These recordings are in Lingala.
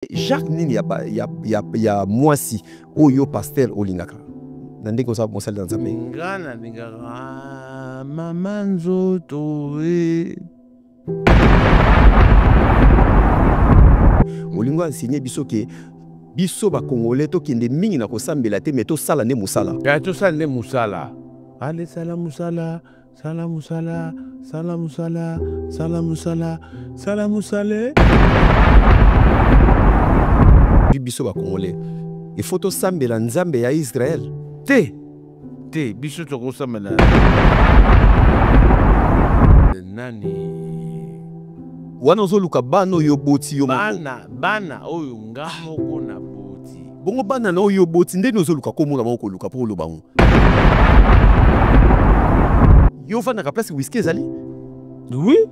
Jacques nini ya mwasi oyo pasteur olingaka nande ko sa mosali dans nzambe ngana lingaka mama nzoto olingo enseigner biso ke biso ba congolais to kende mingi na kosambela te mais to sala ne musala ya to sala ne musala ale sala musala sala musala sala musala sala musala sala musale biso ba congolais il faut to sambela nzambe ya Israël te biso to ko sambela nani wana ozoluka bana oyo boti yo bana oyo ngamoko na boti bongo bana na oyo boti ndeni ozoluka komona moko luka po loba ngo yo vanda place whisky ezali oui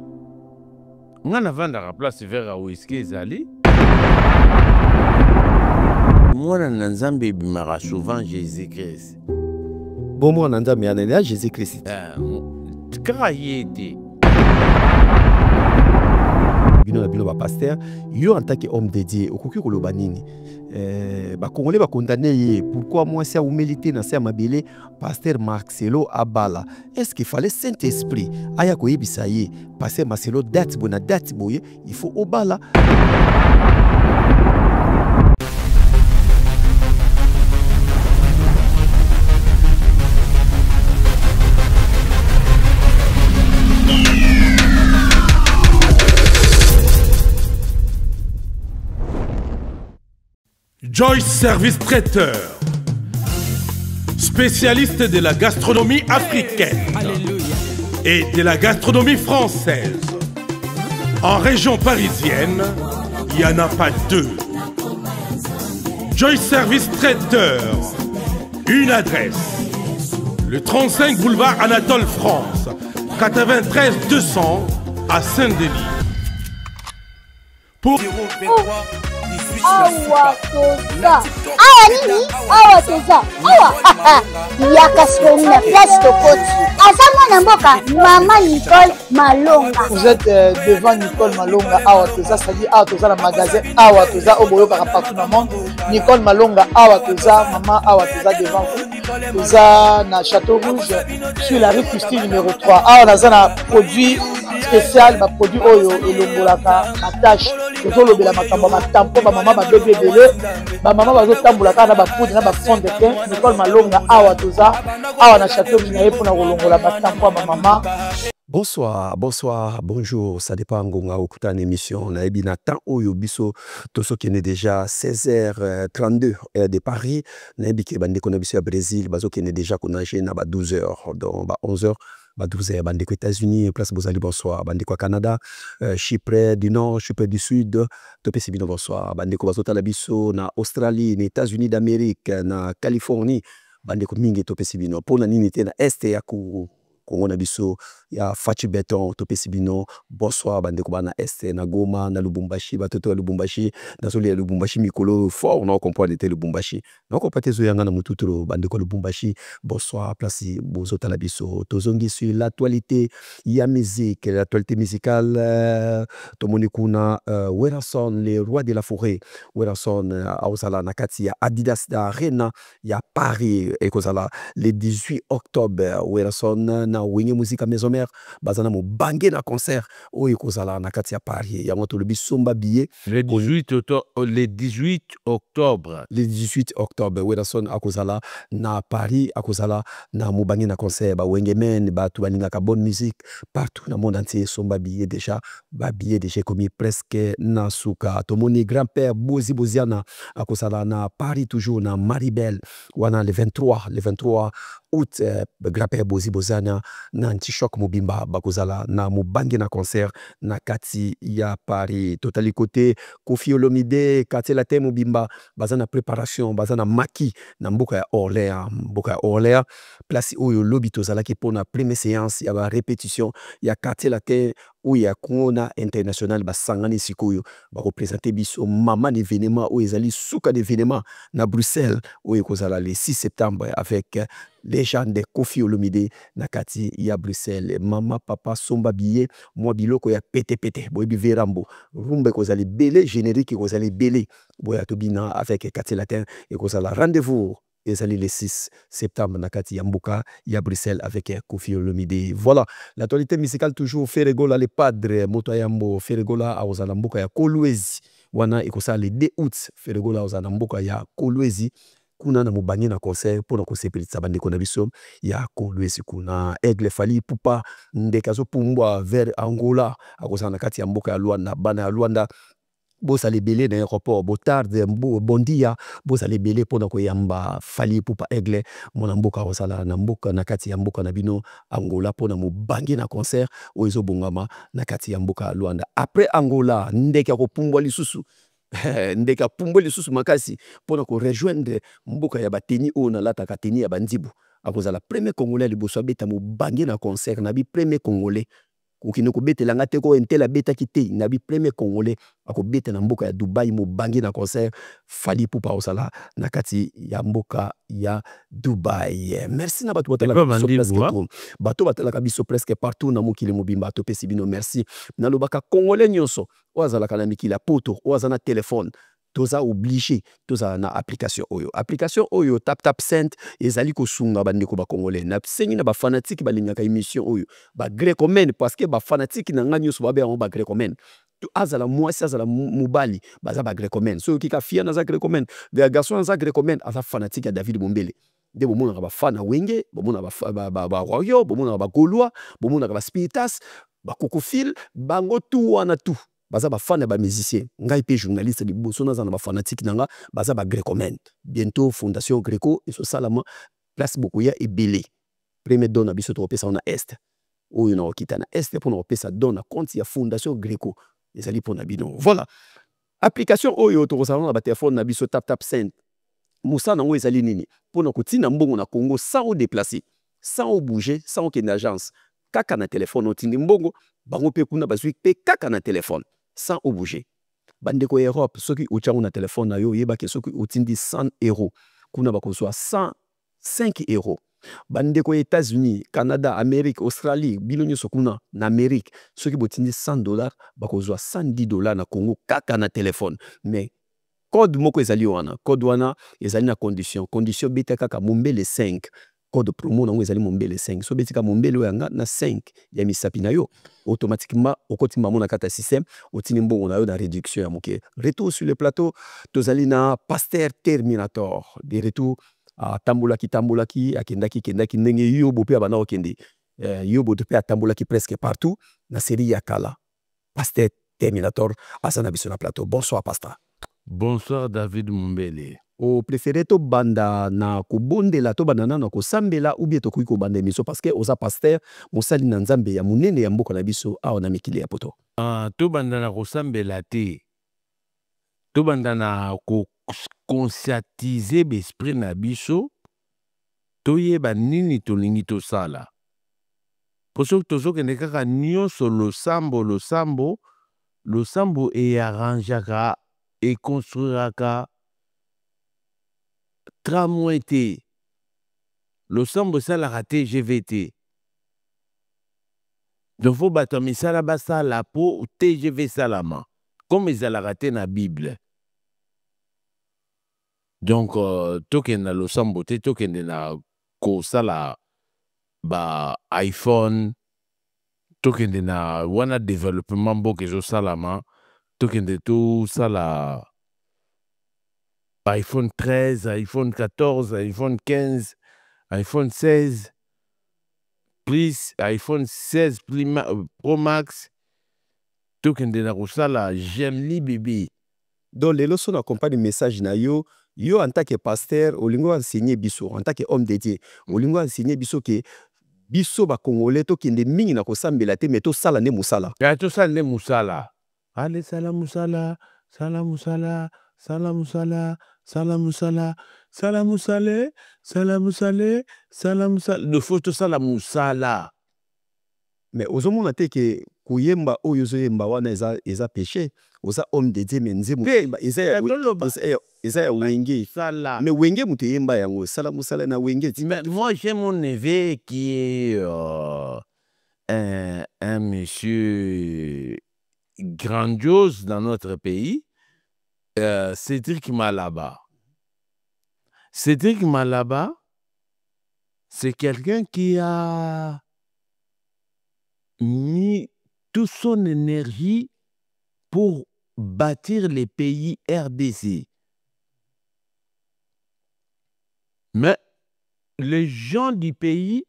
ngana vanda place vera whisky ezali mwana na nzambe bimaka souvent Jésus-Christ bon mwana na nzambe ya Jésus-Christ kaka ye te bino ba pasteur yo en tant que homme dédié okoki koloba nini ba congolais ba condamné ye pourquoi moi c'est humilité na c'est mabele pasteur Marcelo Abala est-ce qu'il fallait Saint-Esprit aya ko yebisa ye pasteur Marcelo date bona date boye il faut obala Joyce Service Traiteur, spécialiste de la gastronomie africaine et de la gastronomie française. En région parisienne, il n'y en a pas deux. Joyce Service Traiteur, une adresse, le 35 boulevard Anatole France, 93 200 à Saint-Denis. Pour awa toza awa nini awa toza awa yaka soni na place tokoti aza mwana mboka mama Nicole Malonga. Vous êtes devant Nicole Malonga awa toza, c'est-à-dire awa toza na magasin awa toza oboyokaka partout dans le monde. Nicole Malonga awa toza, maman awa toza devant vous. Toza na Château Rouge sur la rue Custine numéro 3. Awa naza na produit spécial, ba produit oyo elongolaka attache tozolobela makambo matampo ba mama ba bébé belé ba mama bazotambola kana ba poudre na ba fond de teint. Nicole Malonga awa toza awa na Château Rouge na ye pona kolongola matampo ba mama. Bonsoir, bonsoir, bonjour, ça dépend ngonga okuta na émission na ebi na temps oyo biso toso kene déjà 16h32 heure de Paris na ebi ke bande kona biso ya Brésil bazo kene déjà konaje na ba 12h donc ba 11h ba 12h bande ko États-Unis place bozali bonsoir bande ko Canada Chypre du Nord Chypre du Sud topesi bino bonsoir bande ko bazo tala biso na Australie na États-Unis d'Amérique na Californie bande ko mingi topesi bino pona nini te na este ya ku Congo na biso ya Fachi Beton topesi bino bonsoir bande ko bana este na Goma na Lubumbashi batoto ya Lubumbashi na soli ya Lubumbashi mikolo fort na comprendre te Lubumbashi na ko patezo yanga na mututuro bande ko Lubumbashi bonsoir place bozota la biso tozongi sur l'actualité ya musique l'actualité musicale tomoni kuna Werason les rois de la forêt Werason ausala na kati ya Adidas Arena ya Paris ekozala le 18 octobre Werason na wenge musique maison mère bazana mo bangé na concert oyo kozala na kati ya Paris ya moto le bisomba billet le 18 octobre le 18 octobre Werason akozala na Paris akozala na mo bangé na concert ba wenge men ba tu balinga ka bonne musique partout dans le monde entier somba billet déjà ba billet déjà commis presque na suka tomoni grand-père Bozi Boziana akozala na Paris toujours na Maribel wana le 23 août grand-père Bozi Boziana na Antichoc Mobimba bakozala na mobange na concert na kati ya Paris totali côté Kofi Olomide kati la thème Mobimba bazana préparation bazana maki na mboka ya Orléans place oyo lobi tozala ki pona première séance ya ba répétition ya kati la thème oyo akona international basangani sikoyo bakopresente biso mama d'événement oyo ezali suka d'événement na Bruxelles oyo ekozala le 6 septembre avec les gens de Koffi Olomide na kati ya Bruxelles. Mama papa somba billet mwa biloko ya pete boyebi verambo rumba ekozali belé générique ekozali belé boya tobina avec kati latin ekozala rendez-vous ezali le 6 septembre na kati ya mbuka ya Bruxelles avec Koffi Olomide. Voilà, l'actualité musicale toujours Ferregola le padre moto yambo Ferregola aozala mbuka ya Kolwezi wana ekosala le 2 août Ferregola aozala mbuka ya Kolwezi kuna na mobangi na concert pona kosepelisa bandeko na biso ya Kolwezi kuna Aigle Fali Pupa ndekazo pumbwa vers Angola akozala na kati ya mbuka ya Luanda bana ya Luanda bosa lebele na aéroport botarde bondia bosa lebele pona koyamba Fali Pupa Aigle mona mboka osala na mboka na kati ya mboka na bino Angola pona mobangi na concert oyo bongama na kati ya mboka Luanda. Après Angola ndeka kopumbwa lisusu ndeka pumbwa lisusu makasi pona ko rejoindre mboka ya bateni o na lata kateni ya bandibu akozala premier congolais liboso beta mobangi na concert na bi premier congolais kokino kobetela ngate ko entela beta kite na bi premier congolais akobeta na mboka ya Dubai mobangi na concert Fali Pupa osala na kati ya mboka ya Dubai. Merci na bato batala bato batala biso presque partout na mokili mobimba to pesi bino merci na lobaka congolais nyonso ozala kana mikila poto ozana téléphone toza obligé toza na application oyo tap send ezali kosunga bandeko ba congolais na sengi na ba fanatique balingaka émission oyo ba grecomen parce que ba fanatique na ngani nyonso babe ba grecomen to azala mwasi azala mubali baza ba grecomen so kika fia na za grecomen de garçon za grecomen aza fanatique ya David Bombele de bomona ba fana wenge bomona ba royo bomona ba gaulois bomona ba spiritas ba kokofil bango tout wana tout baza ba fan ba musicien ngai pe journaliste liboso na zana ba fanatique nanga baza ba grecomen bientôt fondation greco et so salama place beaucoup ya ebele premier don na biso to pesa na est oyo na okita na est pour na pesa don na compte ya fondation greco ezali pona bino. Voilà, application oyo to ko na ba téléphone na biso tap send musa na ngo ezali nini pona kotina mbongo na Congo sans déplacer sans bouger sans aucune agence kaka na téléphone otindi mbongo bango pe kuna bazwi pe kaka na téléphone sans bouger. Bandeko Europe soki uchangu na téléphone na yo yeba ke soki utindi 100 euros kuna bakozwa 105 euros. Bandeko États-Unis, Canada, Amérique, Australie, bilonyo sokuna na Amérique soki botindi 100 dollars bakozwa 110 dollars na Congo kaka na téléphone. Mais code moko ezali wana code wana ezali na condition beta kaka mombele 5 code promo nango ezali mombele 5 so betika mombele oyanga na 5 ya misapi na yo automatiquement okoti mamo na kata système otini mbongo na yo na réduction ya moke. Retour sur le plateau tozali na Pasteur Terminator de retour tambolaki akendaki ndenge yobo pe abana okende yobo pe atambolaki presque partout na série ya kala. Pasteur Terminator asana biso na plateau. Bonsoir Pasteur. Bonsoir David Mumbele. O préféré to banda na kobondela to banda na kosambela ou bien to kuiko banda miso parce que oza pasteur mosali na nzambe ya munene ya mboka na biso awa na mikili ya poto. To banda na kosambela te. To banda na ko conscientiser l'esprit na biso to yeba nini tolingi to sala. Poso tozo kende kaka nyonso lo sambo e arrangeaka et construiraka tramway te. Le sambo salaka te GVT. Donc faut bato misala basala po TGV salama. Comme ezalaka te na Bible. Donc tokenda lo sambo te tokende na ko sala ba iPhone tokende na wana développement mboka ezo salama tokende to sala iPhone 13, iPhone 14, iPhone 15, iPhone 16, plus iPhone 16 Pro Max, tokende na kusala Gemini bébé. Donc les leçons accompagnent le message na yo en tant que pasteur, olingo enseigner biso en tant que homme de Dieu, olingo enseigner biso que biso ba congolais tokende mingi na kosambela te mais to sala ne musala. Ya to sala ne musala. Ale sala musala, sala musala, sala musala. Salamusala, salamusale, salamusale, salamusale. Le faut tout ça la musala. mais ozomona te ke kuyemba oyo ozoyemba wana eza péché oza homme de Dieu menze eza ya wenge mais wenge mutu yemba yango sala musala na wenge. Mais moi j'ai mon neveu qui est un monsieur grandiose dans notre pays, Cédric Malaba. Cédric Malaba, c'est quelqu'un qui a mis toute son énergie pour bâtir les pays RDC. Mais les gens du pays,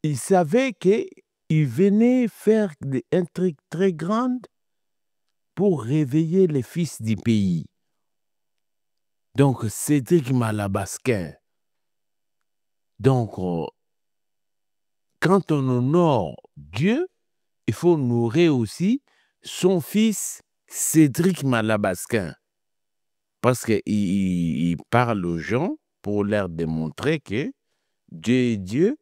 ils savaient qu'ils venaient faire un truc très grand pour réveiller les fils du pays. Donc, Cédric Malabasquin. Donc, quand on honore Dieu, il faut honorer aussi son fils Cédric Malabasquin. Parce qu'il parle aux gens pour leur démontrer que Dieu est Dieu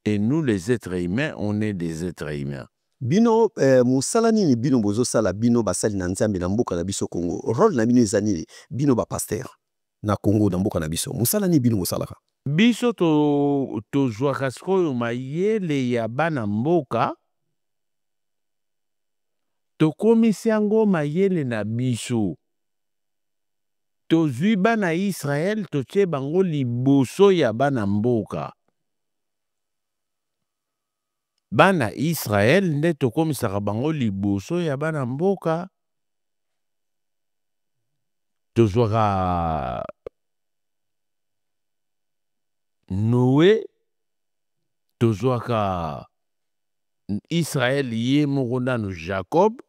et nous, les êtres humains, on est des êtres humains. Bino, musala nini bino bozo sala bino basali na nzambe na mboka na biso Congo. Rôle na bino ezanili bino ba pasteur na Congo na mboka na biso. Musala ni bino musalaka. Biso to zwaka sikoyo mayele ya bana mboka tokomisi yango mayele na biso. Tozwi bana Israël totie bango liboso ya bana mboka. Bana Israël nde tokomisaka bango liboso ya bana mboka. Tozwaka Noé, tozwaka Israël yé moko nanu Jacob.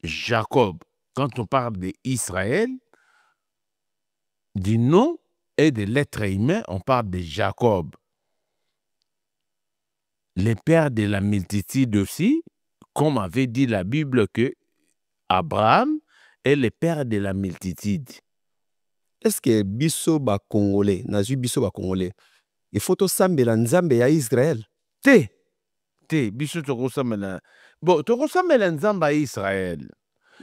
Jacob, quand on parle d'Israël, du nom et de l'être humain, on parle de Jacob. Les pères de la multitude aussi, comme avait dit la Bible que Abraham est le père de la multitude. Est-ce que biso ba Congolais, nazu biso ba Congolais, il faut to sambela nzambe ya Israël? Te, biso toko sambela. Bon, toko sambela nzambe ya Israël.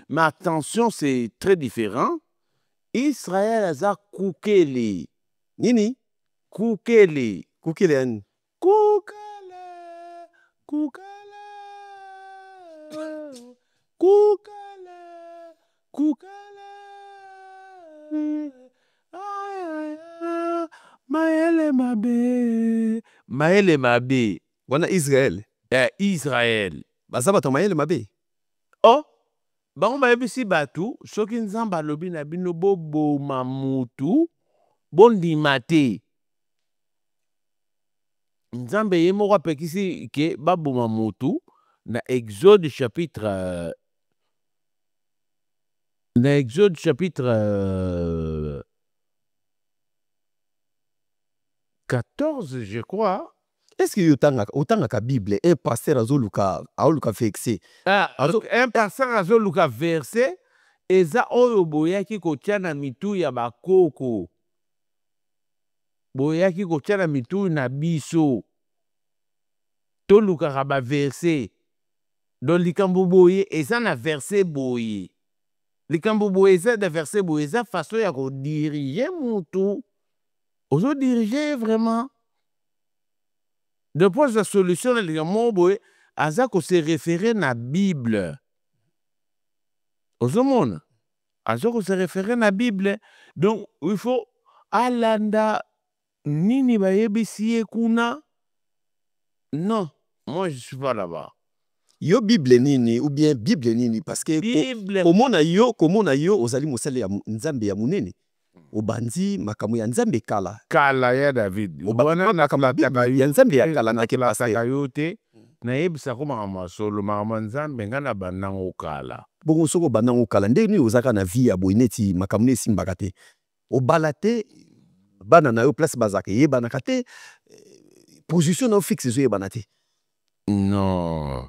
Mais attention, c'est très différent. Israël aza kukele. Nini? Kukele. Kukele yani? Kukele. Kukele. Kukele. Kukele. Maele mabe. Maele mabe. Wana Israël. Israël. Bazaba maele mabe. Oh. Bango bayebisi batu soki nzamba alobi na bino boboma mutu bondima te. Nzambe ye moko apekisi ke baboma mutu na Exode chapitre 14, je crois. Est-ce que autant ka Bible un pasteur azoluka vexé? Un pasteur azoluka versé eza oyo boyaki kotia na mitu ya bakoko. Boyaki kotia na mitu na biso. Tolukaka ba versé. Donc likambo boye eza na versé boye. Likambo boye eza na versé boye eza façon ya ko diriger mutu. Ozo diriger vraiment. Depuis la solution, les gens azako se référer na Bible. Ozomona, azako se référer na Bible. Donc il faut alanda nini bayebisi kuna. Non, moi je suis pas là-bas. Yo Bible nini ou bien Bible nini parce que comment yo ozali mosali ya nzambe ya munene. Obandi makamu ya nzambe kala. Kala ya David. Obana makamu ya nzambe ya kala na kela sakayote. Na yebisa ko makama solo makama nzambe ngana banango kala. Bongo soko banango kala ndeni ozaka na vie ya boineti makamu ne simbaka te. Obalate bana na yo place bazaka yebana kate position na fixe zo yebana te. Non.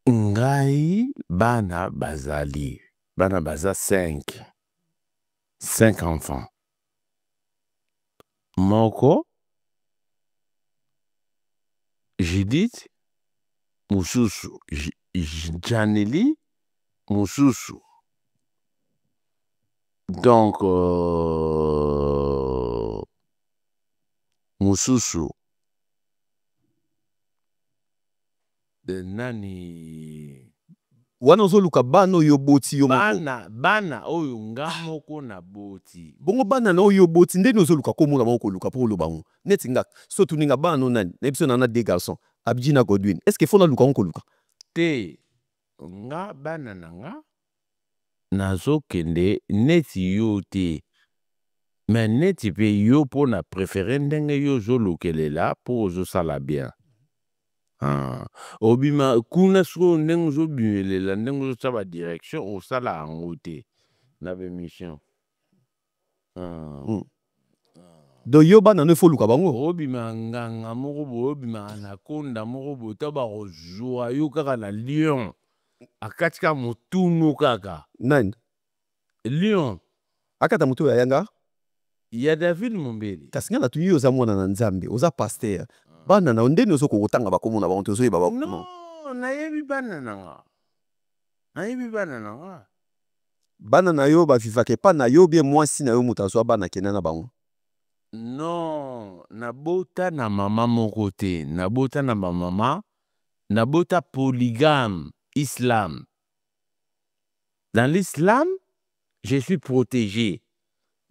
Ngai bana bazali. Bana baza 5 enfants. Moko Judith mosusu Janeli mosusu. Donc mosusu nani wana ozoluka bana oyo boti yo bana oyo nga moko na boti bongo bana na oyo boti ndeni ozoluka komona bango koluka mpo oloba ngo neti nga so tuninga bana nani na biso na deux garçons Abdji na Godwin est-ce que fona luka ngo koluka te nga bana na nga nazokende neti yo te mais neti pe yo mpo na préféré ndenge yo ozolukelela mpo ozosala bien. Obima kuna siko ndenge ozobimelela ndenge ozosala direction osala yango te na bemission. Do yo bana no foluka bango obima nganga moko bo obima anaconda moko bo to ba kozwa yo kaka na lion akatika motuno kaka nani lion akata moto ya yanga ya David Mombeli kasi nga na tuyi oza mwana na Nzambe oza pasteur bana na ndeni ozoko kotanga bakomona bango tozoyeba ba no nayebi bana nanga bana na yo bavivaka pa na yo bien mwasi na yo moto azwa bana kenda na bango. Non, nabota na mama moko te, nabota na mama, nabota polygame, islam. Dans l'islam, je suis protégé.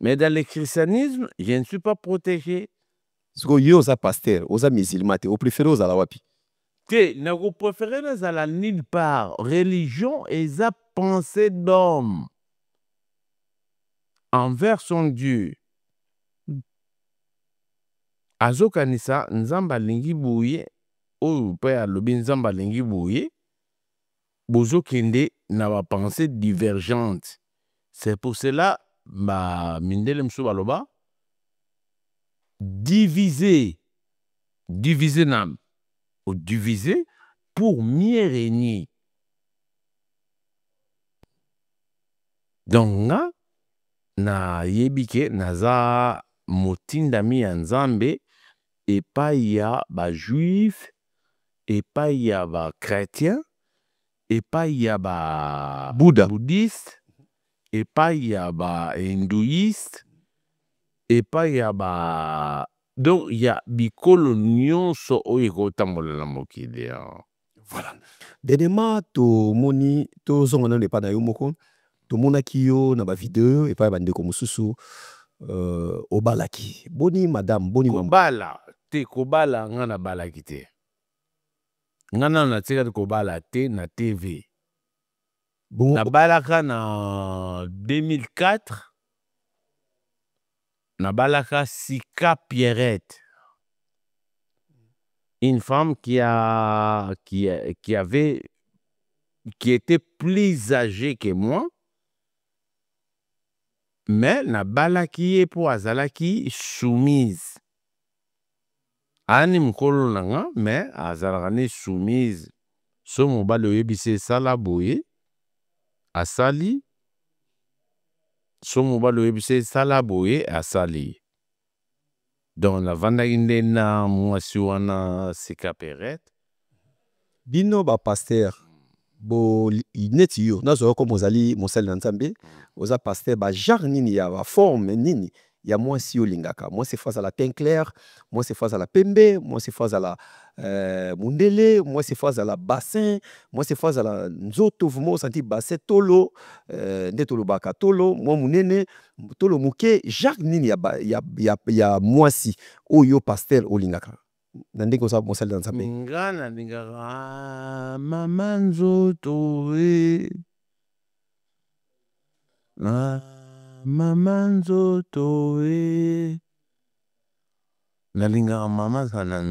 Mais dans le christianisme, je ne suis pas protégé. Siko yo oza pasteur, oza musulman te, o préféré ozala wapi? Te, nako préféré nazala nulle part. Religion eza pensée d'homme envers son Dieu. Azokanisa nzamba lingi boye oyo pe alobi nzamba lingi boye bozo kende na ba pensée divergente. C'est pour cela ba mindele mso baloba diviser nam ou diviser pour mieux régner. Donc na yebike naza motindami ya Nzambe epai ya ba juif, epai ya ba chrétien, epai ya ba bouddhiste, epai ya ba hindouiste, epai ya ba donc ya bikolo nyonso oyo ekotambolela mokili. Voilà. Dernièrement tomoni tozonga na epai na yo moko tomonaki yo na ba video epai ba ndeko mosusu obalaki boni madame boni kobala te kobala nga na balaki te nga na tika kobala te na TV bon, na balaka na 2004 na balaka Sika Pierrette, une femme qui était plus âgée que moi. Mais na balaki ye po azalaki soumise. Ani mkolo nanga, mais azalaki soumise. So mobali oyebise sala boye, asali. So mobali oyebise sala boye, asali. Donc la vanda inde na mwasi wana Sika Pierrette. Bino ba pasteur. Bo neti yo nazo ko mozali mosali na Nzambe oza pasteur ba genre nini ya ba forme nini ya mwasi yo lingaka moi c'est face à la teint clair moi c'est face à la pembe moi c'est face à la mundele moi c'est face à la bassin moi c'est face à la nzoto vous senti bassin tolo ndetolo baka tolo moi munene tolo muke genre nini ya mwasi oyo pasteur olingaka nandeko sa mosali na Nzambe ngana ndingaka mama nzoto mama nzoto nalingaka mama sana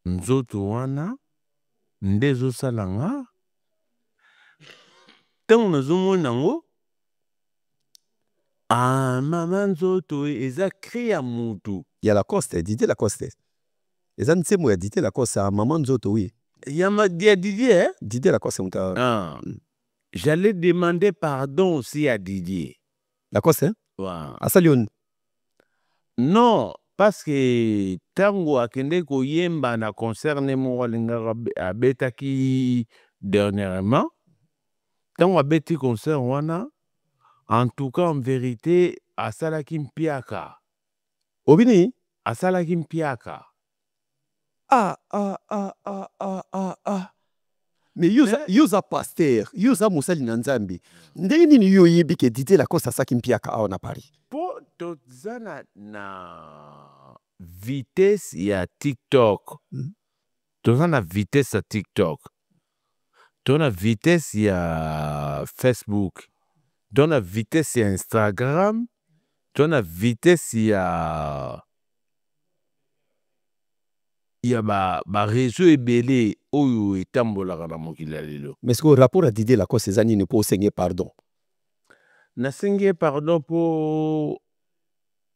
nzoto wana nde ezosala nga ntango nazomona yango mama nzoto eza cri ya mutu ya Lacoste, Didier Lacoste. Eza ntsemo ya Didier Lacoste a maman nzoto oui. Ya Didier, hein? Didier Lacoste muta. J'allais demander pardon aussi à Didier. Lacoste, hein? Ouais. À Salion. Non, parce que tango akende koyemba na concerne moko alingaka abetaki dernièrement tango abeti concert wana en tout cas en vérité asalaki mpiaka obini asalaki mpiaka mais yoza pasteur yoza mosali na nzambe ndenge nini yo yebi ke Didier Lacoste asaki mpiaka awa na Paris po toza na vitesse ya TikTok toza na vitesse ya TikTok toza na vitesse ya Facebook toza na vitesse ya Instagram toza na vitesse ya ba réseau ebele oyo etambolaka na mokili ya lelo. Mais ce que rapport à Didier Lacoste eza nini po osengi pardon nasengi pardon po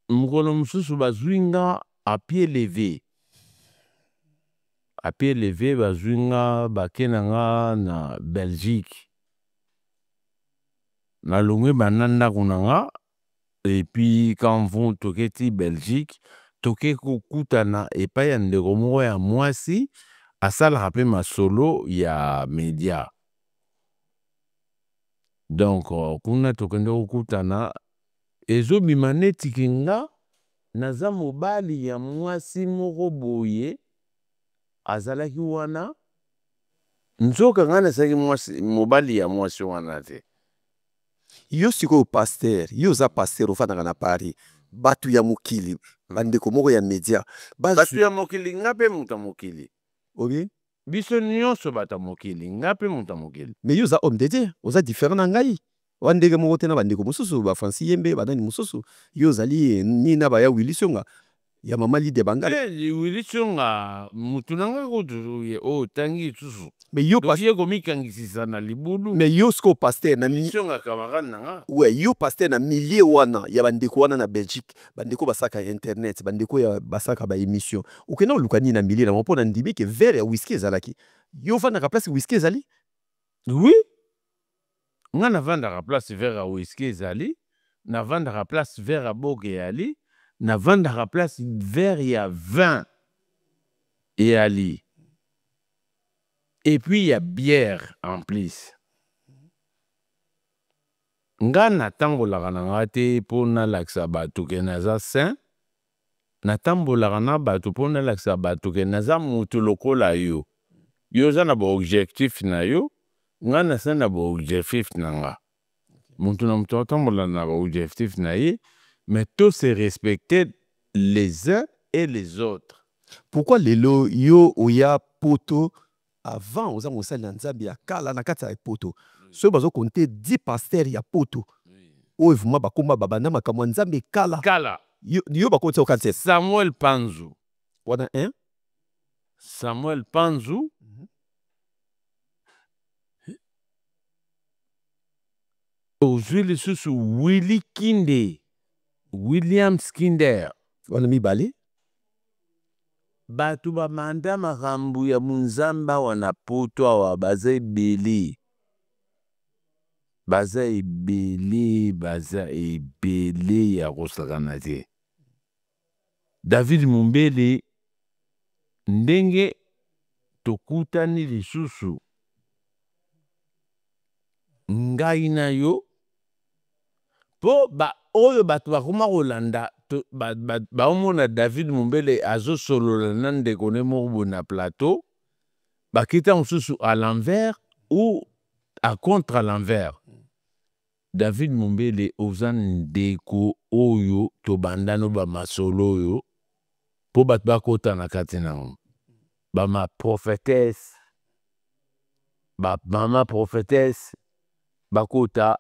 mokolo mosusu bazwi nga à pied levé bazwi nga bake na nga na Belgique nalongwe banda ndako na nga et puis quand vont toketi Belgique toke kokutana epai ya ndeko moko ya mwasi asalaka mpe masolo ya media donc kuna tokende kokutana ezobima neti ke nga naza mobali ya mwasi moko boye azalaki wana nzoka nga nazalaki mobali ya mwasi wana te yo sikoyo pasteur yo oza pasteur ofandaka na Paris batu ya mokili bandeko moko ya media batu ya mokili nga mpe moto ya mokili obi biso nyonso bato ya mokili nga mpe moto ya mokili mais yo oza homme de Dieu oza différent na ngai wandenge moko te na bandeko mosusu bafansi yembe banani mosusu yo ozali nina baya Willy Songa ya mama Lide Bangala Willy Songa mutu na nga kutu tangi susu mais yo tokie komikangisisa na libulu mais yo siko pasteur na Songa camarade na nga ouais yo pasteur na milieu wana ya bandeko wana na Belgique bandeko basaka internet bandeko ya basaka ba émission okena oluka nini na milieu na mpo na ndimi ke verre ya whisky ezalaki yo vandaka place whisky ezali oui nga navandaka place verre ya whisky ezali navandaka place verre ya boke eyali navandaka place verre ya vin eyali et puis il y a bière en plus nga natambolaka na nga te mpo nalakisa bato ke naza saint natambolaka na bato mpo nalakisa bato ke naza moto lokola yo yo oza na baobjectif na yo nga naza na baobjectif na nga moto na moto atambola na baobjectif na ye mais tous se respecter les uns et les autres pourquoi lelo yo oya poto avant oza mosali na nzambe ya kala na kati ya poto soki bazokonte 10 paster ya poto oyo vuma bakoma babanda makambo ya nzambe kala yo bakonte okati Samuel Panzu wana Samuel Panzu ozwi lisusu Willy Kinde William Skinder wana mibale bato bamanda makambo ya munzambe awa na poto awa baza ebele ya kosakana te David Mumbele ndenge tokutani lisusu ngai na yo po oyo bato bakoma kolanda baomona David Mumbele azosolola na ndeko ne moko na plateau bakita mosusu à l'envers ou à contre à l'envers David Mumbele oza ndeko oyo tobandano bamasolo oyo po bato bakota na kati nango bama prophétesse mama prophétesse bakota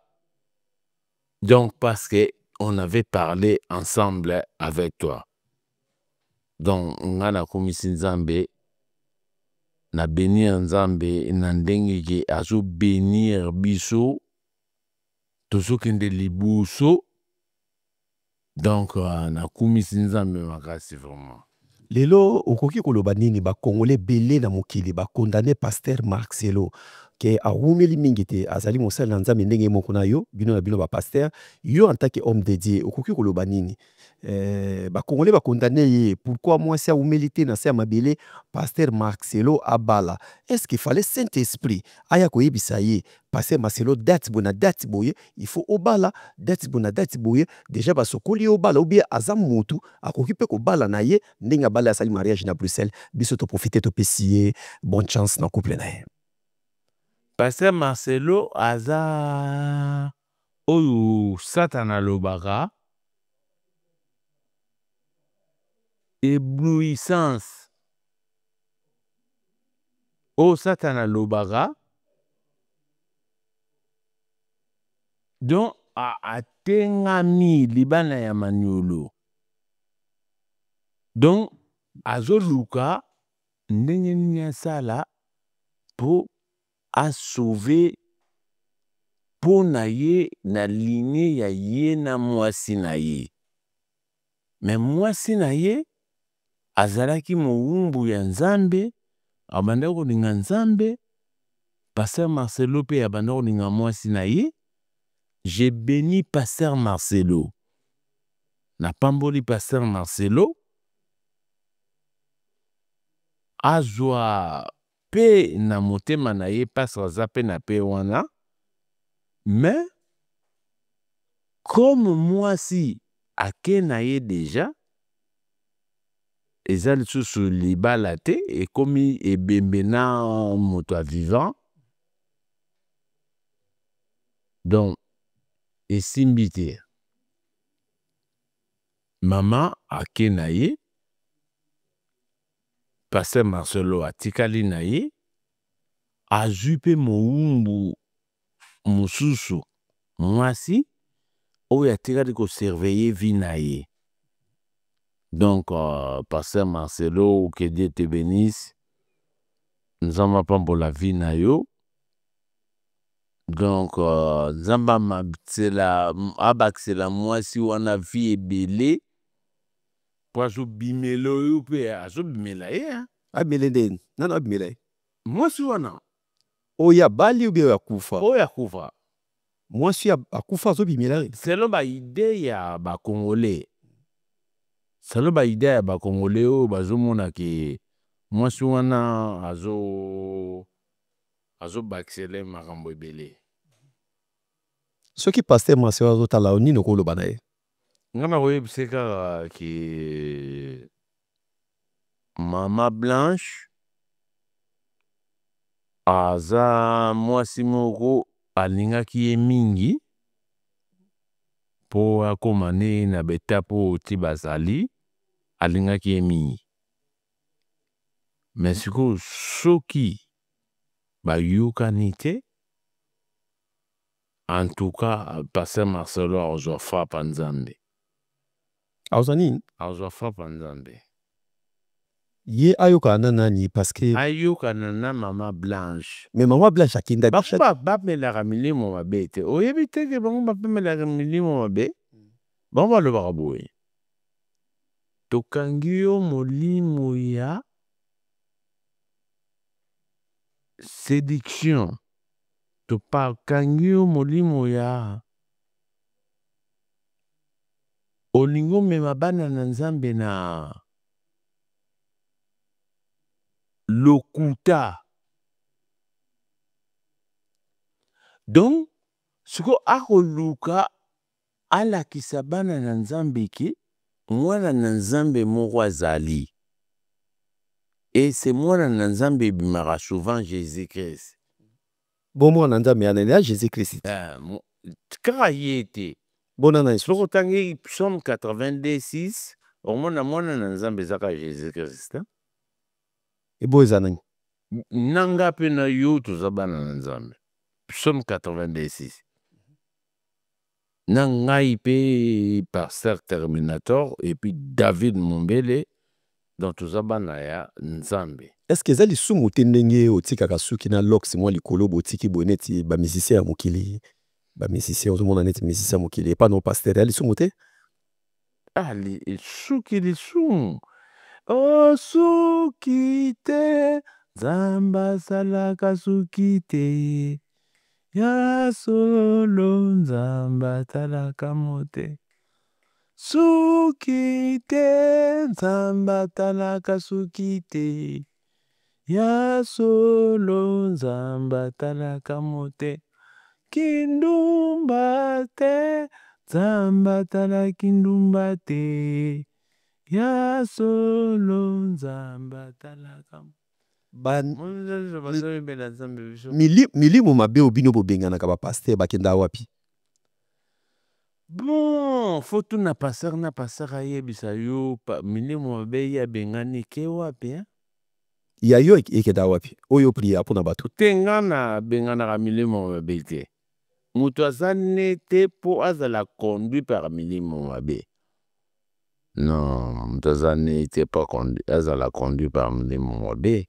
donc parce que on avait parlé ensemble avec toi donc nga na komisi nzambe na bénir nzambe na ndenge ke azo bénir biso tozokende liboso donc na komisi nzambe makasi vraiment lelo okoki koloba nini bakongole belé na mokili bakondane Pasteur Marcelo ke awumeli mingi te azali mosali na nzambe ndenge moko na yo bino na bino bapaster yo en tant que homme dédié okoki koloba nini bakongole bakondane ye pourquoi mwasi awumeli te na se ya mabele Pasteur Marcelo abala est-ce qu'il fallait Saint-Esprit aya koyebisa ye Pasteur Marcelo date bona date boye il faut obala date bona date boye déjà basokoli obala ou bien azam mutu akoki pe kobala na ye ndenge abala asali mariage na Bruxelles biso to profiter to pesier bonne chance na couple na ye Pasteur Marcelo aza oyo Satana lobaka éblouissance o Satana lobaka donc atengami libana ya manyolo donc azoluka ndenge nini asala po asauver po na ye na ligne ya ye na mwasi na ye mais mwasi na ye azalaki mowumbu ya Nzambe abanda kolinga Nzambe Pasteur Marcelo pe abanda kolinga mwasi na ye. J'ai béni Pasteur Marcelo na pamboli Pasteur Marcelo azwa pe na motema na ye parce aza pe na pe wana mais comme mwasi ake na ye déjà eza lisusu libala te ekomi ebembe na moto vivant donc esimbi te mama ake na ye Pasteur Marcelo atikali na ye azwi pe mowumbu mosusu mwasi oyo atikali kosurveiller vie na ye. Donc, Pasteur Marcelo, que Dieu te bénisse. Nzamba pambola vie na yo. Donc, Nzamba abaksela mwasi wana vie ebele. Po azo bimelo yo pe azo bimela ye. Abimele ndeni? Nana abimela ye? Mwasi wana. Oya bali ou bien akufa? Oya akufa. Mwasi akufa azo bimela ye? Selon ba idée ya ba Congolais. Selon ba idée ya ba Congolais oyo bazomona ke mwasi wana azo baksele makambo ebele. Soki Pasteur Marcelo azotala nini okoloba na ye? Ngana koyebisa kaka ke Mama Blanche aza mwasi moko alingaki ye mingi po akoma ne na betapo ti bazali alingaki ye mingi. Mais sikoyo soki bayokani te en tout cas Pasteur Marcelo azwa fapa Nzambe. Azwa nini? Azwa fapa Nzambe. Ye ayokana nani parce que ayokana na Mama Blanche. Mais Mama Blanche akinda bamelaka milimo mabe te. Oyebi te ke bango bamelaka milimo mabe? Bango balobaka boye. Tokangi yo molimo ya séduction. Tokangi yo molimo ya olingo mema bana na Nzambe na lokuta. Donc, siko akoluka alakisa bana na Nzambe ke mwana na Nzambe moko azali. Et c'est mwana na Nzambe bimaka souvent Jésus-Christ. Bon mwana na Nzambe ya Jésus-Christ. Kaka yete. Bona na Yesu. Soko tangi Psaume 82:6 omona mwana na Nzambe zaka Jésus-Christ. Ebo eza nani? Nanga pe na yo toza bana na Nzambe. Psaume 82:6. Nangai pe Pasteur Terminator et puis David Mumbele dans toza bana ya Nzambe. Est-ce que ezali sumu te ndenge otikaka suki na lox mwa likolo botiki boneti ba musicien ya mokili? Ba musicien ozomona neti musicien mokili pas non pasteur ali sumu te? Suki li sumu. Oh suki te Nzamba salaka suki te. Ya solo nzamba talaka mote. Suki te nzamba talaka suki te. Ya solo nzamba talaka mote. Kindumba te nzamba tala kindumba te. Ya solo nzamba talaka milimo mabe obino bobenganaka bapaster bakenda wapi? Bon, faut tout na passer ayebisa yo milimo mabe ya bengani ke wapi hein? Ya yo ekenda wapi? Oyo priya mpona bato. Te nga na benganaka milimo mabe te. Mutu aza nete po azala conduit par milimo mabe. Non, mutu aza nete po azala conduit par milimo mabe.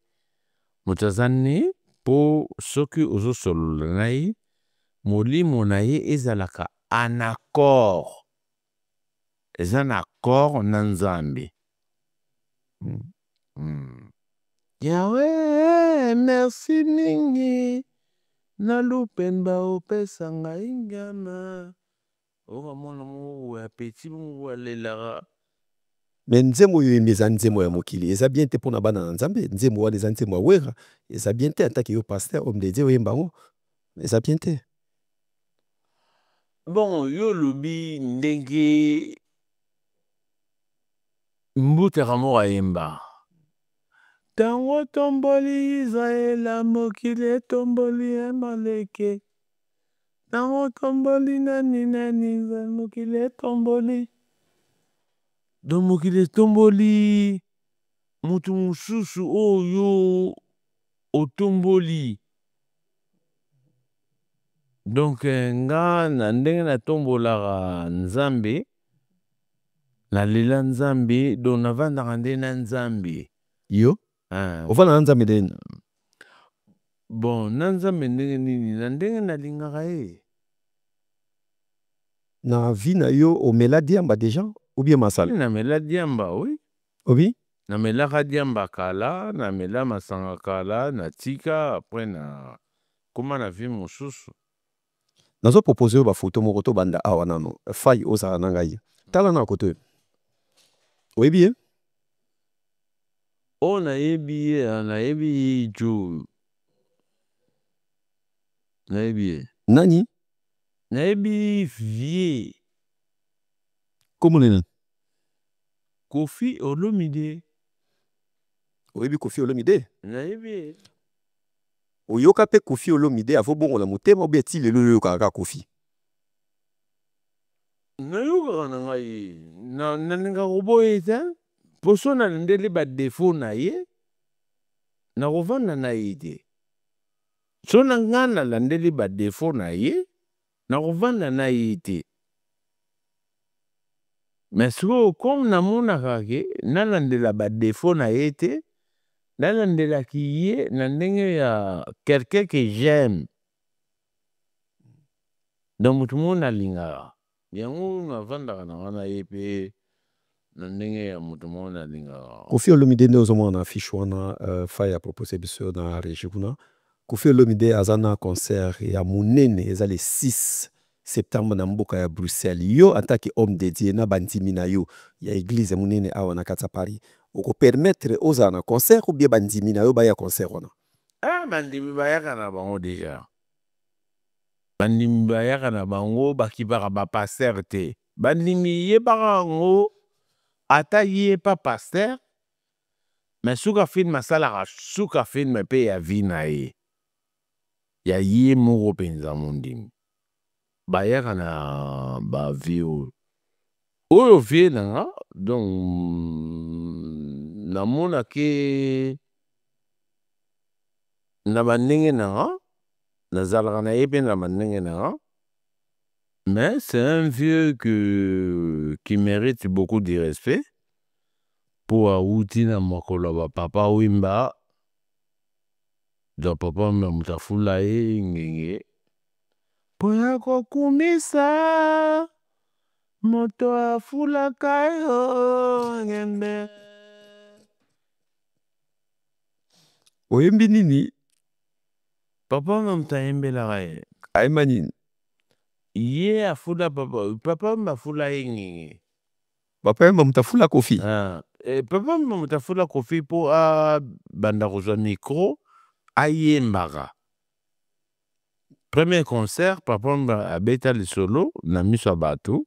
Mutu aza ne po soki ozosolola na ye molimo na ye ezalaka en accord. Eza na accord na Nzambe. Yahweh, merci mingi. Na lupemba opesa ngai ngama. Oka mwana mo ya petit mo alelaka. Mais nzembo oyo eza nzembo ya mokili. Eza bien te mpona bana na Nzambe. Nzembo wana eza nzembo ya wera. Eza bien te ataki yo pasteur homme de Dieu oyemba ngo. Eza bien te. Bon, yo lobi ndenge mbutaka mo ayemba. Tango tomboli Israela mokili etomboli Amaleke. Tango tomboli nani mokili etomboli. Don mokili etomboli mutu mususu oyo otomboli. Donc nga na ndenge na tombolaka Nzambe na lela Nzambe don navandaka nde na Nzambe. Yo? Ovanda na Nzambe ndenge? Bon, na Nzambe ndenge nini? Na ndenge nalingaka ye. Na vie na yo omela diamba déjà ou bien masala? Na mela diamba, oui. Obi? Na mela diamba kala, na mela masanga kala, na tika après na koma na vie mosusu. Nazo proposer ba photo moko to banda awa nano. Fai oza na ngai. Tala na koto. Oyebi ye? O na yebi jo. Na yebi. Nani? Na yebi vie. Komo nena? Kofi Olomide. Oyebi Kofi Olomide? Na yebi. Oyoka pe Kofi Olomide avo bongo na motema obi eti lelo yo kaka Kofi. Na yoka na ngai. Na ninga roboye te. Poso na ndeli ba défaut na ye. Na rovanda na ye te. So na ngana la ndeli ba défaut na ye. Na rovanda na ye te. Mais so comme na mona kake na landela ba défaut na ye te. Na landela ki ye na ndenge ya quelqu'un que j'aime. Donc mutu mona linga. Yango na vanda na wana ye pe na ndenge ya mutu mona linga. Kofi Olomide nde ozomona na fiche wana fai ya propose biso na régie kuna. Kofi Olomide azana concert ya munene eza le 6 septembre na mboka ya Bruxelles. Yo ataki homme de Dieu na bandimi na yo ya église munene awa na kata Paris. Oko permettre oza na concert ou bien bandimi na yo ba ya concert wana? Ah bandimi ba yaka na bango déjà. Bandimi ba yaka na bango bakibaka ba pasteur te. Bandimi ye baka ngo ata ye pa pasteur. Mais suka film masala suka film pe ya vina ye. Ya ye moko penza mondimi. Bayaka na ba vie oyo vie na nga donc namona ke na bandenge na nga nazalaka na ye pe na bandenge na nga mais c'est un vieux qui mérite beaucoup de respect pour auti na makolo ba papa wimba donc papa wimba mutafula ye ngenge Poya kokumisa moto afulaka yo ngende. oyembi nini? Papa Wemba ayembelaka ye. Ayemba nini? Ye afula papa Wemba afula ye nini? Papa Wemba mutafula Kofi. Papa Wemba mutafula Kofi po banda kozwa micro ayembaka. Premier concert, Papa Wemba abeta le solo na miso ya bato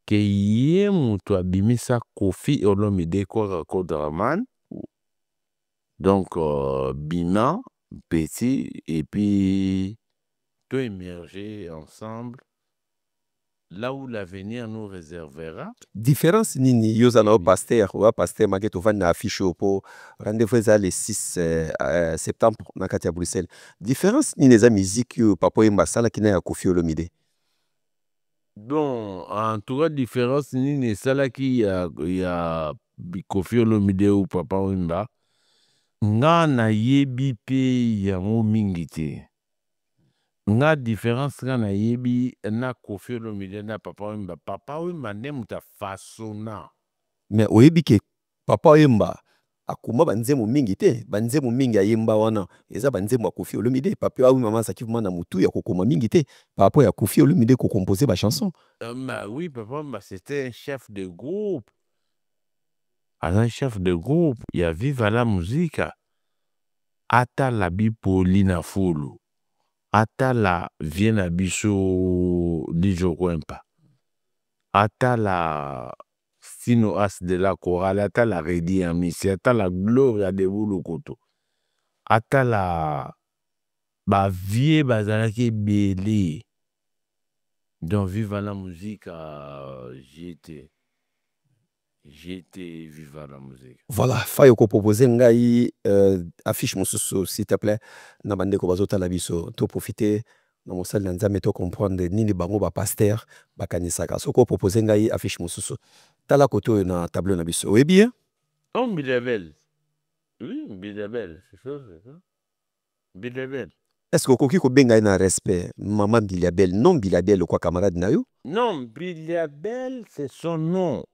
ke ye mutu abimisa Kofi Olomide kwa Kodraman. Donc Bima, Petit et puis tout émerger ensemble là où l'avenir nous réservera. Différence nini yoza na pasteur ou pasteur maketo van na affiche pour rendez-vous ça le 6 septembre na kati ya Bruxelles. Différence nini za musique yo Papa Wemba sala kina ya Kofi Olomide. Bon, en tout cas différence nini sala ki ya Kofi Olomide ou Papa Wemba nga na yebi pe yango mingi te. Nga différence nga na yebi na Kofi Olomide na Papa Wemba. Papa Wemba nde muta fasona. Mais oyebi ke Papa Wemba akuma banzemo mingi te, banzemo mingi ayemba wana eza banzemo ya Kofi Olomide. Papa Wemba mazaki na mutu ya kokoma mingi te par rapport ya Kofi Olomide ko composer ba chanson. Oui, Papa Wemba c'était un chef de groupe. Un chef de groupe, il y a Viva la musique. Ata la bipoli na fulu. Ata la viena biso Lijo Kwempa. Ata la Sino As de la chorale. Ata la Redi Amisi. Ata la Gloria de Bulukoto. Ata la ba vie bazalaki belé. Donc Viva la musique, j'étais Viva la musique. Voilà, fayo ko proposer ngai affiche mosusu s'il te plaît na bande ko bazota la biso to profiter na mosali na nzambe to comprendre nini bango ba pasteur bakanisaka soko proposer ngai affiche mosusu tala koto na tableau na biso oui bien Oh Bilabel. Oui, Bilabel, c'est ça. Bilabel. est-ce que koki ko benga na respect maman Bilabel non Bilabel quoi camarade na yo? Non, Bilabel c'est son nom.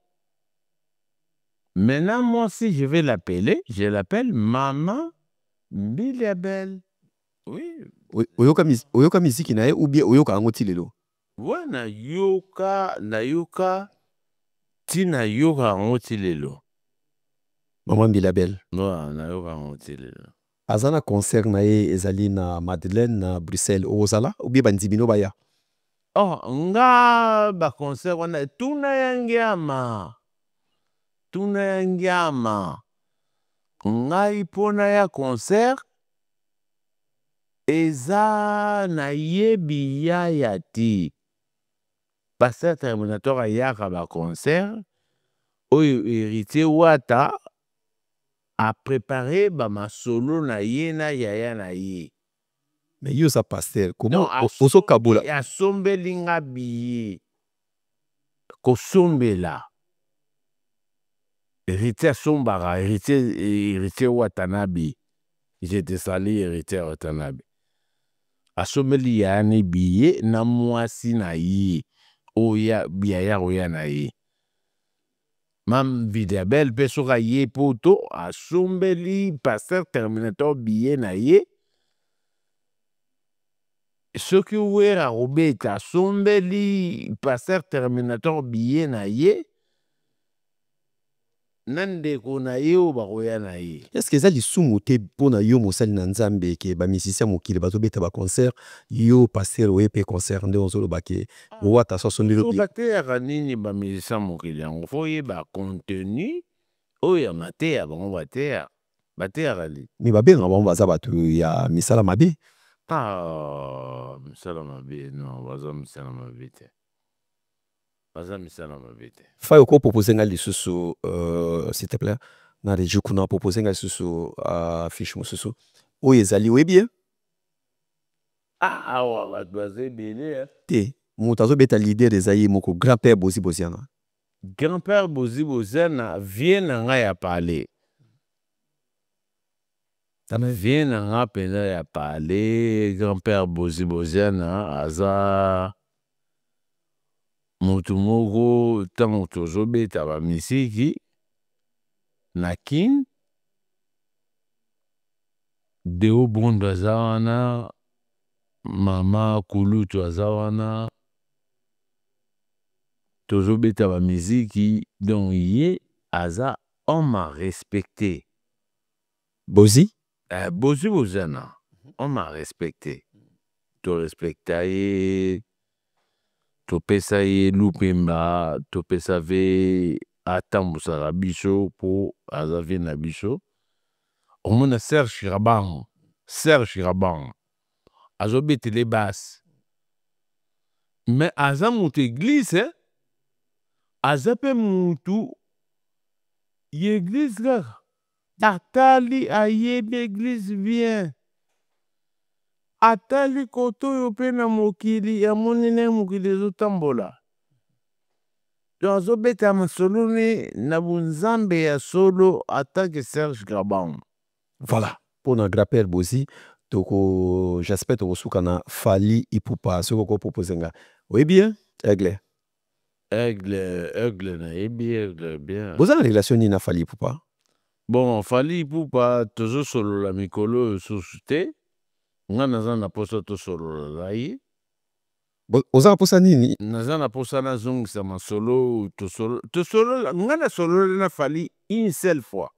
Maintenant, moi, si je vais l'appeler, je l'appelle Maman Bilabel. Oui. Oyoka musique na ye ou bien oyoka angoti lelo? Ouais, na yoka, tina yoka angoti lelo. Maman Bilabel. Ouais, na yoka angoti lelo. Azana concert na ye ezali na Madeleine na Bruxelles ozala ou bien bandimino baya? Oh, nga ba concert wana tuna yangiama. Ngai pona ya concert eza na yebi ya ti. Pasteur terminatoire yaka ba concert oyo héritier Wata a préparé ba masolo na ye na yaya na ye. Mais yo sa pasteur comment oso kabula ya sombeli nga biye ko sombela héritier sombara héritier Watanabe j'étais sali héritier Watanabe asombeli ya ne biye na mwasi na ye oya biya oya na ye Mam Bilabel pe soka ye poto asombeli pasteur terminateur biye na ye soki wera robeta sombeli pasteur terminateur biye na ye nandeko na ye o bakoya na ye. Est-ce que eza lisumu te pona yo mosali na nzambe ke ba musicien mokili bazobeta ba concert yo pasteur oye pe concert nde ozoloba ke Wata so sondelo bateyaka nini ba musicien mokili yango fo yeba contenu oyo mateya bango bateyaka li mi babenga bango baza bato ya misala mabe. Misala mabe non baza misala mabe te. Fayo ko proposer nga lisusu s'il te plaît na reju kuna proposer nga lisusu affiche mosusu oyo ezali oui bien awa bato baza ebele te moto azobeta leader ezali moko grand-père Bozi Boziana. Grand-père Bozi Boziana vie na nga ya parler. Vie na nga pena ya parler. Grand-père Bozi Boziana aza mutu moko tango tozobeta ba misiki na kin Deo Bondo aza wana, Mama Kulutu aza wana, tozobeta ba miziki, donc ye aza homme à respecter. Bozi? Bozi bozana, homme à respecter. To respecta ye, to pesa ye lupemba, to pesa ve atambusaka biso po aza ve na biso. Omona Serge Rabang, azobetele basse. Mais aza mutu église, aza pe mutu église kaka. Atali ayebi église bien. Atali koto yo pe na mokili, amoni na mokili ezotambola. Donc azobeta masolo na bunzambe ya solo attaque Serge Rabang. Voilà. Pour notre grand-père Bozi, j'espère que vous avez Fali Ipupa, ce que vous proposez. Oui, bien, Aigle. Aigle, bien. Vous avez une relation avec Fali Ipupa? Bon, Fali Ipupa, toujours solo la mikolo, sous-souté. Nga naza na posa to solo la lai. Vous avez posa nini? Naza na posa na zongisa masolo, to solo, nga na solo na Fali une seule fois.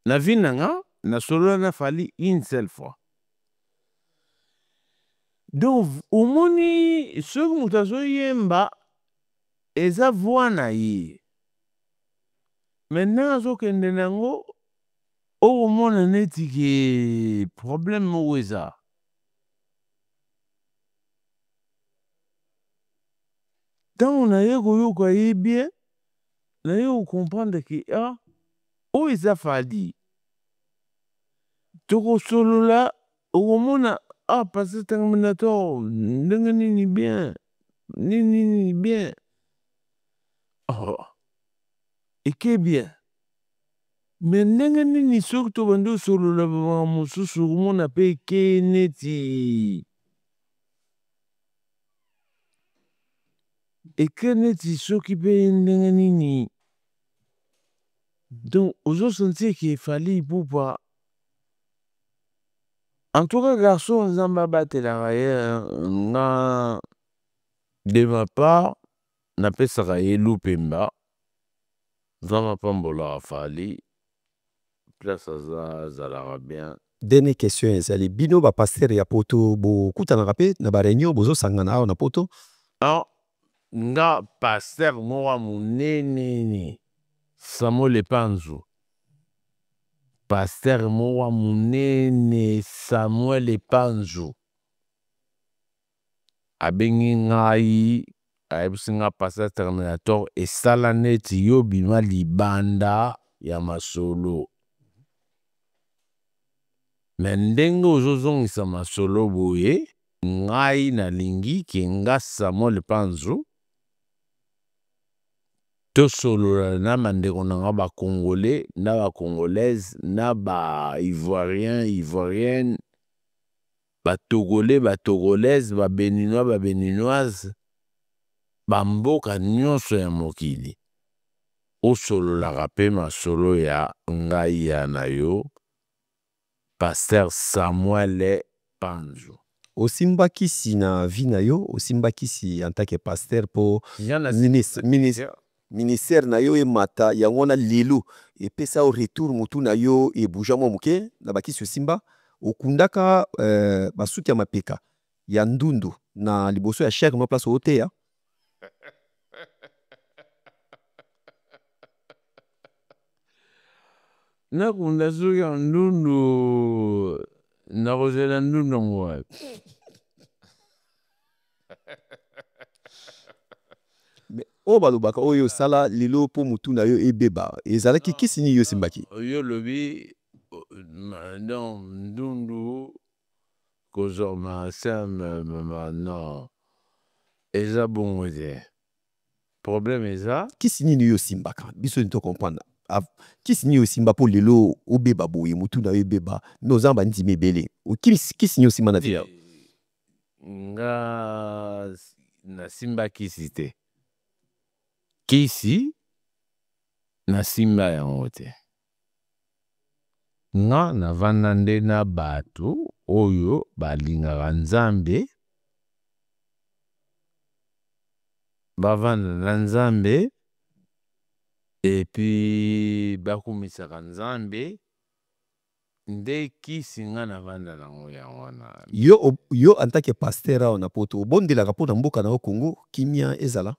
Na vie nanga, na solo na Fali une seule fois. Donc, au moni, ce que mutazo yemba, eza voix na ye. Maintenant, zo kende nango, au mona neti ke problème mo eza. Tant on a yoka ye bien, na yo comprendre que o eza Fali. Toko solo la, au mona parce que terminator, ndenge nini bien, nini bien. Oh, et que bien. Mais ndenge nini surtout bando solo la mosusu mona pe ke neti. Et que neti soki pe ndenge nini. Donc, ozo sentir qu'il fallait Ipupa. En tout cas, garçon, Zamba Batelara, nga de ma part, n'a pas saraye Lupemba. Zamba Pambola Fali. Place à Zalara bien. Dernière question, ezali bino ba pasteur ya poto bo kutana rapé na ba réunion bozo sangana na poto. Ah, nga pasteur mowa munene Samuel Panzo. Pasteur mowa munene Samuel Panzo. Abengi ngai ayebisinga pasteur terminator esala neti yo bima libanda ya masolo. Mais ndenge ozozongisa masolo boye, ngai nalingi ke nga Samuel Panzo tosolola na mandeko nanga ba Congolais, na ba Congolaises, na ba Ivoiriens, Ivoiriennes, ba Togolais, ba Togolaises, ba Béninois, ba Béninoises, ba mboka nyonso ya mokili. Osolola pe masolo ya ngai ya na yo, Pasteur Samuel Panzo. Osimba kisi na vina yo, osimba kisi en tant que pasteur pour ministère na yo e mata ya ngona lelo et pesa au retour mutu na yo e bujamo muke na bakisi osimba okundaka basuki ya mapeka ya ndundu na liboso ya chèque no place ote ya. Nakunda suki ya ndundu na kozela ndundu ngwa. O balobaka oyo sala lelo po mutu na yo ebeba ezalaki kisi ni yo simbaki Yo lobi non ndundu kozoma sam non eza bongo te. Problème eza kisi ni yo simbaka biso ni to comprendre kisi ni yo simba po lelo obeba boye mutu na yo ebeba no zamba ndimi ebele kisi ni yo simba na via nga na simba kisi te. Kisi na simba yango te. nga navanda nde na bato oyo balingaka Nzambe bavanda na Nzambe epi bakumisaka Nzambe nde kisi nga navanda nango yango na yo en tant que pasteur awa na poto obondelaka mpo na mboka na Congo kimia ezala.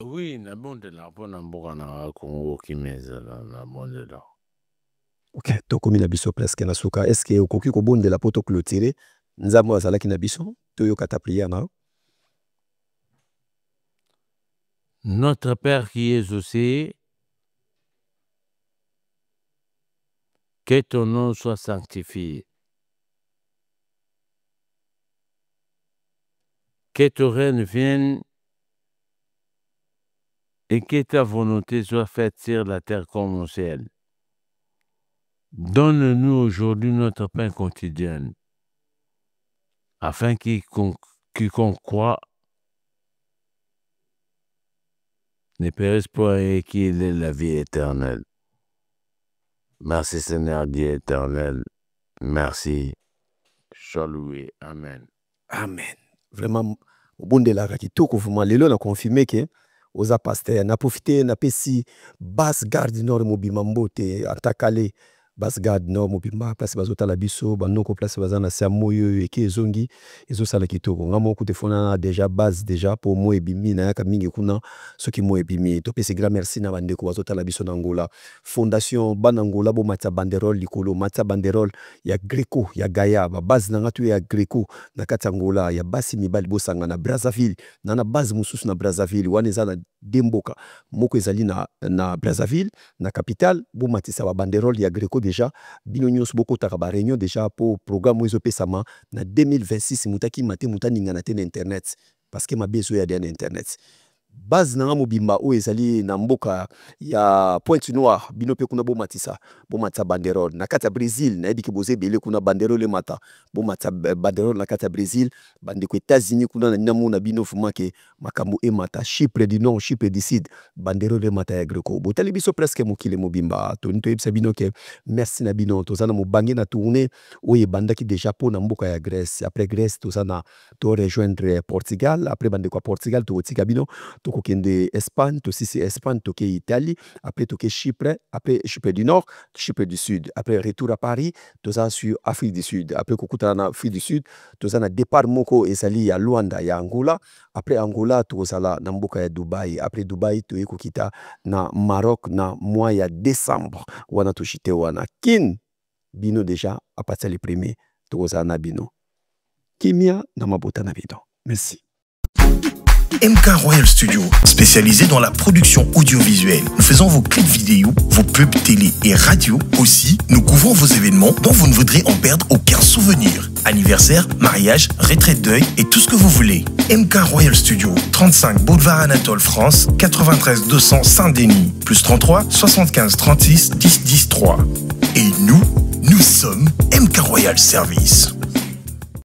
Oui, nabondelaka mpo na mboka na Congo kimia ezala nabondelaka. Ok, tokomi na biso presque na suka. Est-ce que okoki kobondela mpo toclôturer Nzambe azalaki na biso toyoka ta prière na? Notre Père qui es aux cieux, que ton nom soit sanctifié. Que ton règne vienne et que ta volonté soit faite sur la terre comme au ciel. Donne-nous aujourd'hui notre pain quotidien, afin quiconque croit ne périsse pas et qu'il ait la vie éternelle. Merci Seigneur Dieu éternel. Merci. Sois loué. Amen. Amen. Vraiment, obondelaka kitoko vraiment lelo na confirmer que oza pasteur na profiter na pesi basse garde nord mobima mbote atakale basse garde nord mobima place bazota la biso banoko place bazana sa moyo eke ezongi ezosala kitoko ngamo kutefona déjà base déjà pour mo ebimi na yaka mingi kuna soki mo ebimi to pesi grand merci na bandeko bazota la biso na Angola fondation banangola bo matsa banderole likolo matsa banderole ya Greco ya Gaia ba base na ngatu ya Greco na Angola ya basi mibali bosanga na Brazzaville na base mususu na Brazzaville waneza na demboka moko ezali na Brazzaville na capitale bo matisa ba banderole ya Greco déjà bino nyonso boko taka ba réunion déjà pour programme ezo pesama na 2026 mutaki mate mutaninga na tene internet parce que mabezo ya den internet base na mobimba o ezali na mboka ya Pointe Noire bino pe kuna bo matisa banderole na kata Brésil na yebiki boze bele kuna banderole mata bo matisa banderole na kata Brésil bandeko États-Unis kuna na ninamu na bino fuma ke makambo e mata Chypre du Nord Chypre du Sud banderole mata ya Greco botali biso presque mokile mobimba to nito yebisa bino ke merci na bino tozana mobange na tourner oye bandaki déjà po na mboka ya Grèce après Grèce tozana to rejoindre Portugal après bandeko ya Portugal to tika bino toko kende Espagne, to si Espagne, toke Italie, après toke Chypre, après Chypre du Nord, Chypre du Sud, après retour à Paris, toza sur Afrique du Sud, après kokuta na Afrique du Sud, toza na départ moko ezali ya Luanda ya Angola, après Angola tozala na mboka ya Dubai, après Dubai toye kokita na Maroc na mois ya décembre, wana toshite wana kin bino déjà à partir les premiers toza na bino. Kimia na mabota na bino. Merci. MK Royal Studio, spécialisé dans la production audiovisuelle. Nous faisons vos clips vidéo, vos pubs télé et radio. Aussi, nous couvrons vos événements dont vous ne voudrez en perdre aucun souvenir. Anniversaire, mariage, retraite deuil et tout ce que vous voulez. MK Royal Studio, 35 Boulevard Anatole France, 93 200 Saint-Denis, plus 33 75 36 10 10 3. Et nous sommes MK Royal Service.